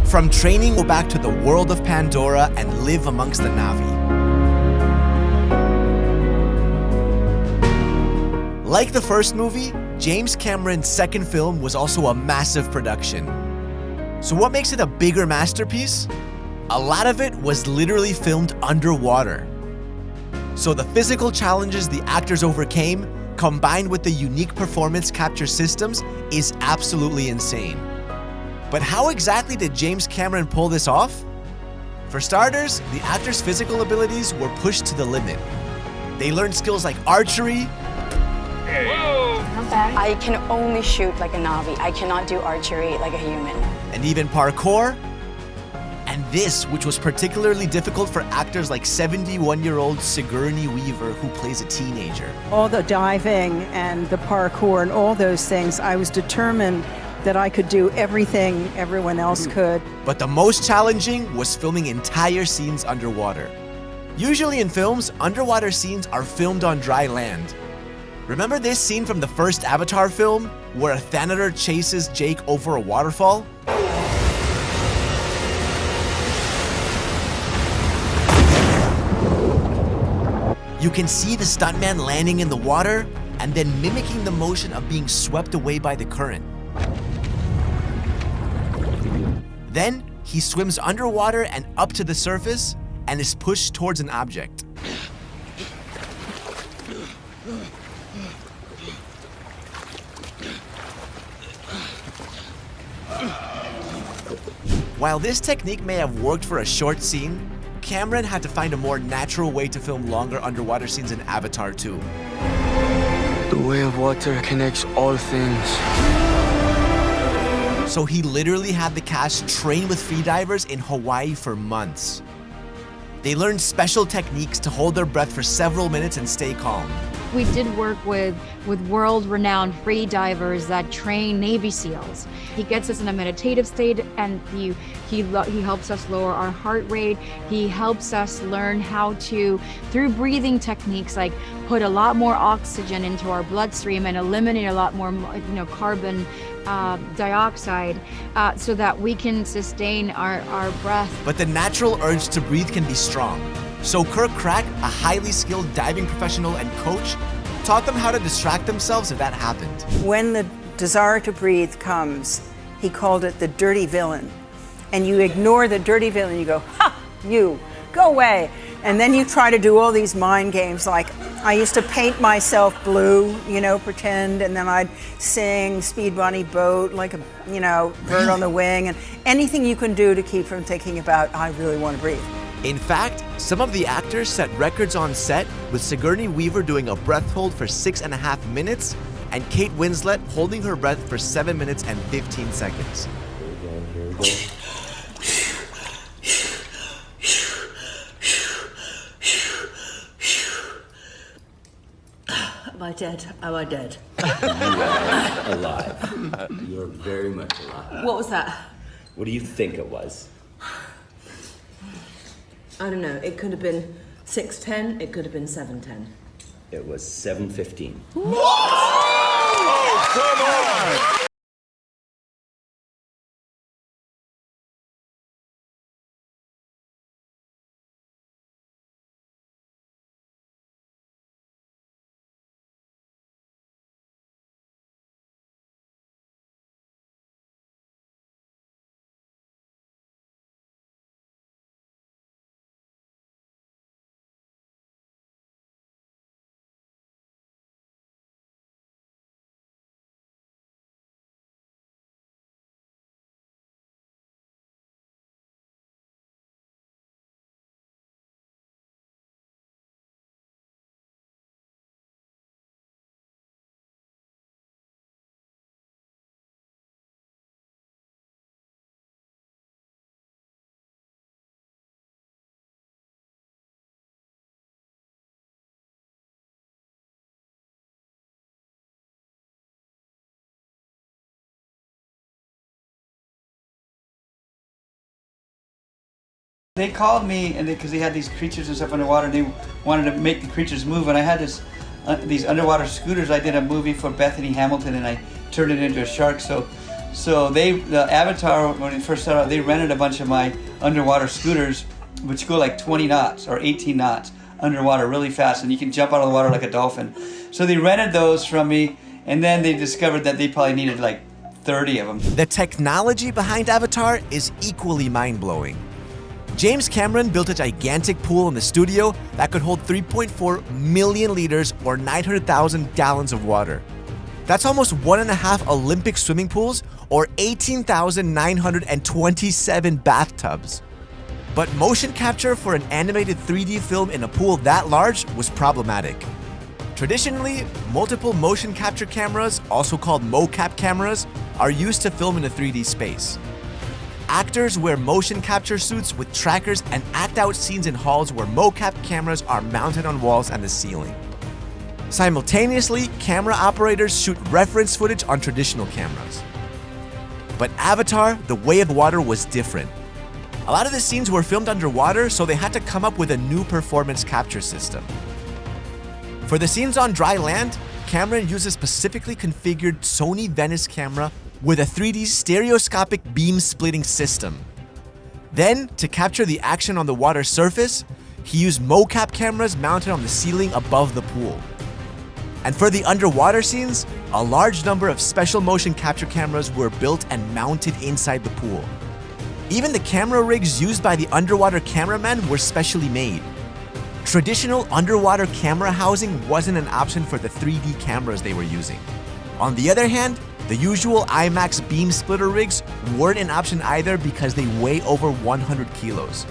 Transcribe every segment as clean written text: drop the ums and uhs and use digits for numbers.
From training, go back to the world of Pandora and live amongst the Na'vi. Like the first movie, James Cameron's second film was also a massive production. So what makes it a bigger masterpiece? A lot of it was literally filmed underwater. So the physical challenges the actors overcame, combined with the unique performance capture systems, is absolutely insane. But how exactly did James Cameron pull this off? For starters, the actors' physical abilities were pushed to the limit. They learned skills like archery. I can only shoot like a Na'vi. I cannot do archery like a human. And even parkour. And this, which was particularly difficult for actors like 71-year-old Sigourney Weaver, who plays a teenager. All the diving and the parkour and all those things, I was determined that I could do everything everyone else could. But the most challenging was filming entire scenes underwater. Usually in films, underwater scenes are filmed on dry land. Remember this scene from the first Avatar film, where a Thanator chases Jake over a waterfall? You can see the stuntman landing in the water and then mimicking the motion of being swept away by the current. Then, he swims underwater and up to the surface and is pushed towards an object. While this technique may have worked for a short scene, Cameron had to find a more natural way to film longer underwater scenes in Avatar 2. The way of water connects all things. So he literally had the cast train with freedivers in Hawaii for months. They learned special techniques to hold their breath for several minutes and stay calm. We did work with world-renowned free divers that train Navy SEALs. He gets us in a meditative state, and he helps us lower our heart rate. He helps us learn how to, through breathing techniques, like put a lot more oxygen into our bloodstream and eliminate a lot more, carbon dioxide, so that we can sustain our breath. But the natural urge to breathe can be strong. So Kirk Crack, a highly skilled diving professional and coach, taught them how to distract themselves if that happened. When the desire to breathe comes, he called it the dirty villain. And you ignore the dirty villain, you go, ha, you, go away. And then you try to do all these mind games, like I used to paint myself blue, pretend, and then I'd sing Speed Bunny Boat, like a, bird on the wing, and anything you can do to keep from thinking about, I really want to breathe. In fact, some of the actors set records on set, with Sigourney Weaver doing a breath hold for 6.5 minutes and Kate Winslet holding her breath for 7 minutes and 15 seconds. Here we go. Am I dead? Am I dead? You are alive. You're very much alive. What was that? What do you think it was? I don't know. It could have been 6:10. It could have been 7:10. It was 7:15. Oh, come on! They called me, and because they had these creatures and stuff underwater, and they wanted to make the creatures move. And I had these underwater scooters. I did a movie for Bethany Hamilton, and I turned it into a shark. So So the Avatar, when it first started out, they rented a bunch of my underwater scooters, which go like 20 knots or 18 knots underwater really fast, and you can jump out of the water like a dolphin. So they rented those from me, and then they discovered that they probably needed like 30 of them. The technology behind Avatar is equally mind-blowing. James Cameron built a gigantic pool in the studio that could hold 3.4 million liters or 900,000 gallons of water. That's almost 1.5 Olympic swimming pools or 18,927 bathtubs. But motion capture for an animated 3D film in a pool that large was problematic. Traditionally, multiple motion capture cameras, also called mocap cameras, are used to film in a 3D space. Actors wear motion capture suits with trackers and act out scenes in halls where mocap cameras are mounted on walls and the ceiling. Simultaneously, camera operators shoot reference footage on traditional cameras. But Avatar: The Way of Water was different. A lot of the scenes were filmed underwater, so they had to come up with a new performance capture system. For the scenes on dry land, Cameron used a specifically configured Sony Venice camera with a 3D stereoscopic beam splitting system. Then, to capture the action on the water surface, he used mocap cameras mounted on the ceiling above the pool. And for the underwater scenes, a large number of special motion capture cameras were built and mounted inside the pool. Even the camera rigs used by the underwater cameramen were specially made. Traditional underwater camera housing wasn't an option for the 3D cameras they were using. On the other hand, the usual IMAX beam splitter rigs weren't an option either because they weigh over 100 kilos.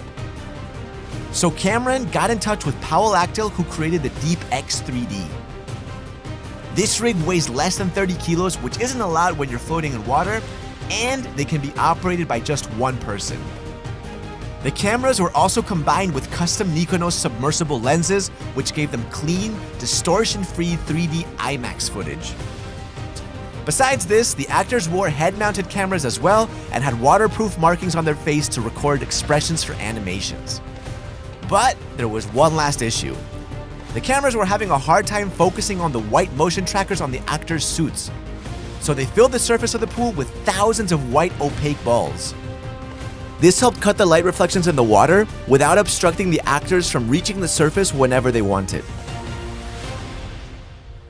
So Cameron got in touch with Powell Actil, who created the DeepX 3D. This rig weighs less than 30 kilos, which isn't a lot when you're floating in water, and they can be operated by just one person. The cameras were also combined with custom Nikonos submersible lenses, which gave them clean, distortion-free 3D IMAX footage. Besides this, the actors wore head-mounted cameras as well and had waterproof markings on their face to record expressions for animations. But there was one last issue. The cameras were having a hard time focusing on the white motion trackers on the actors' suits, so they filled the surface of the pool with thousands of white opaque balls. This helped cut the light reflections in the water without obstructing the actors from reaching the surface whenever they wanted.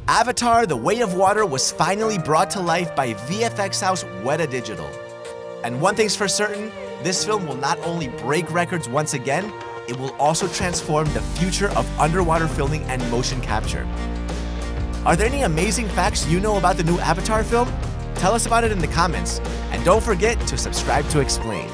Avatar: The Way of Water was finally brought to life by VFX house Weta Digital. And one thing's for certain, this film will not only break records once again, it will also transform the future of underwater filming and motion capture. Are there any amazing facts you know about the new Avatar film? Tell us about it in the comments, and don't forget to subscribe to Explained.